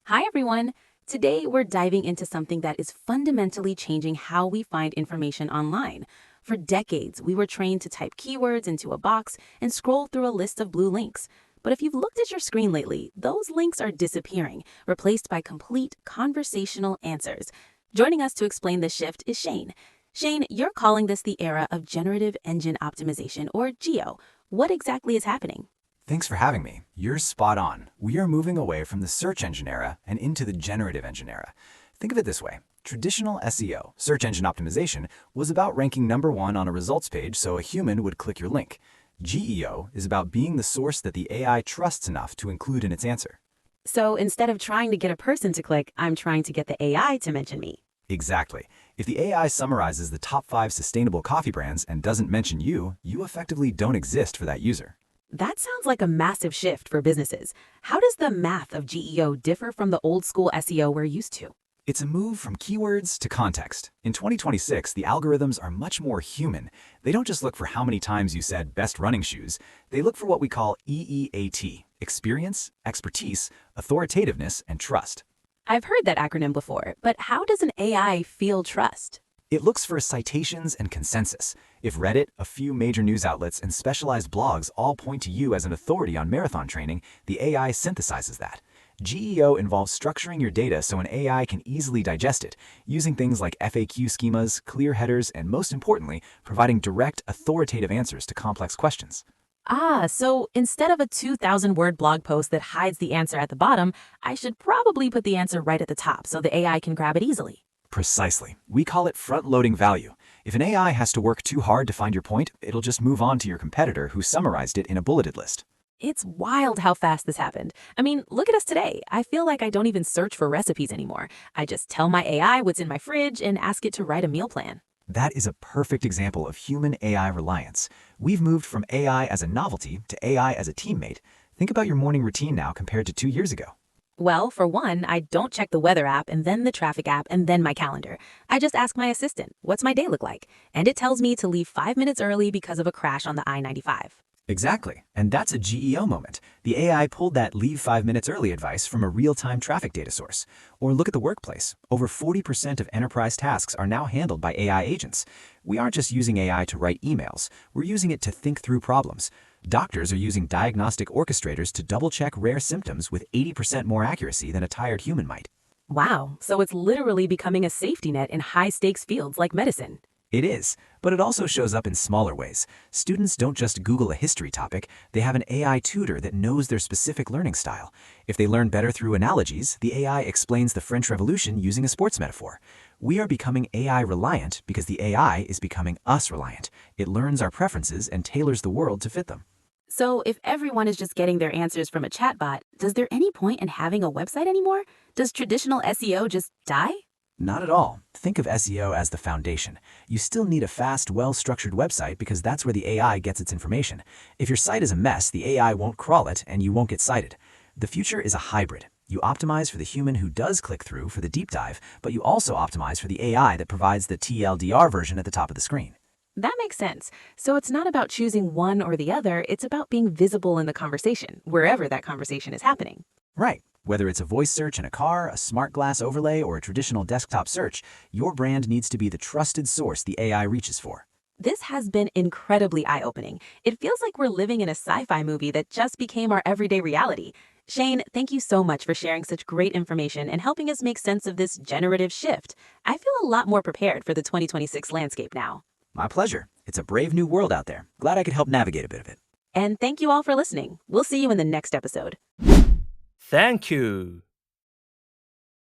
Hi, everyone. Today, we're diving into something that is fundamentally changing how we find information online. For decades, we were trained to type keywords into a box and scroll through a list of blue links. But if you've looked at your screen lately, those links are disappearing, replaced by complete conversational answers. Joining us to explain this shift is Shane. Shane, you're calling this the era of Generative Engine Optimization, or GEO. What exactly is happening? Thanks for having me. You're spot on. We are moving away from the search engine era and into the generative engine era. Think of it this way. Traditional SEO, search engine optimization, was about ranking #1 on a results page so a human would click your link. GEO is about being the source that the AI trusts enough to include in its answer. So instead of trying to get a person to click, I'm trying to get the AI to mention me. Exactly. If the AI summarizes the top 5 sustainable coffee brands and doesn't mention you effectively don't exist for that user. That sounds like a massive shift for businesses. How does the math of GEO differ from the old school SEO we're used to? It's a move from keywords to context. In 2026, the algorithms are much more human. They don't just look for how many times you said best running shoes. They look for what we call EEAT, experience, expertise, authoritativeness, and trust. I've heard that acronym before, but how does an AI feel trust? It looks for citations and consensus. If Reddit, a few major news outlets, and specialized blogs all point to you as an authority on marathon training, the AI synthesizes that. GEO involves structuring your data so an AI can easily digest it, using things like FAQ schemas, clear headers, and most importantly, providing direct, authoritative answers to complex questions. So instead of a 2,000-word blog post that hides the answer at the bottom, I should probably put the answer right at the top so the AI can grab it easily. Precisely. We call it front-loading value. If an AI has to work too hard to find your point, it'll just move on to your competitor who summarized it in a bulleted list. It's wild how fast this happened. I mean, look at us today. I feel like I don't even search for recipes anymore. I just tell my AI what's in my fridge and ask it to write a meal plan. That is a perfect example of human-AI reliance. We've moved from AI as a novelty to AI as a teammate. Think about your morning routine now compared to 2 years ago. Well, for one, I don't check the weather app and then the traffic app and then my calendar. I just ask my assistant, what's my day look like? And it tells me to leave 5 minutes early because of a crash on the I-95. Exactly. And that's a GEO moment. The AI pulled that leave 5 minutes early advice from a real-time traffic data source. Or look at the workplace. Over 40% of enterprise tasks are now handled by AI agents. We aren't just using AI to write emails. We're using it to think through problems. Doctors are using diagnostic orchestrators to double-check rare symptoms with 80% more accuracy than a tired human might. Wow, so it's literally becoming a safety net in high-stakes fields like medicine. It is, but it also shows up in smaller ways. Students don't just Google a history topic, they have an AI tutor that knows their specific learning style. If they learn better through analogies, the AI explains the French Revolution using a sports metaphor. We are becoming AI reliant because the AI is becoming us reliant. It learns our preferences and tailors the world to fit them. So if everyone is just getting their answers from a chatbot, does there any point in having a website anymore? Does traditional SEO just die? Not at all. Think of SEO as the foundation. You still need a fast, well-structured website because that's where the AI gets its information. If your site is a mess, the AI won't crawl it and you won't get cited. The future is a hybrid. You optimize for the human who does click through for the deep dive, but you also optimize for the AI that provides the TLDR version at the top of the screen. That makes sense. So it's not about choosing one or the other, it's about being visible in the conversation, wherever that conversation is happening. Right. Whether it's a voice search in a car, a smart glass overlay, or a traditional desktop search, your brand needs to be the trusted source the AI reaches for. This has been incredibly eye-opening. It feels like we're living in a sci-fi movie that just became our everyday reality. Shane, thank you so much for sharing such great information and helping us make sense of this generative shift. I feel a lot more prepared for the 2026 landscape now. My pleasure. It's a brave new world out there. Glad I could help navigate a bit of it. And thank you all for listening. We'll see you in the next episode. Thank you.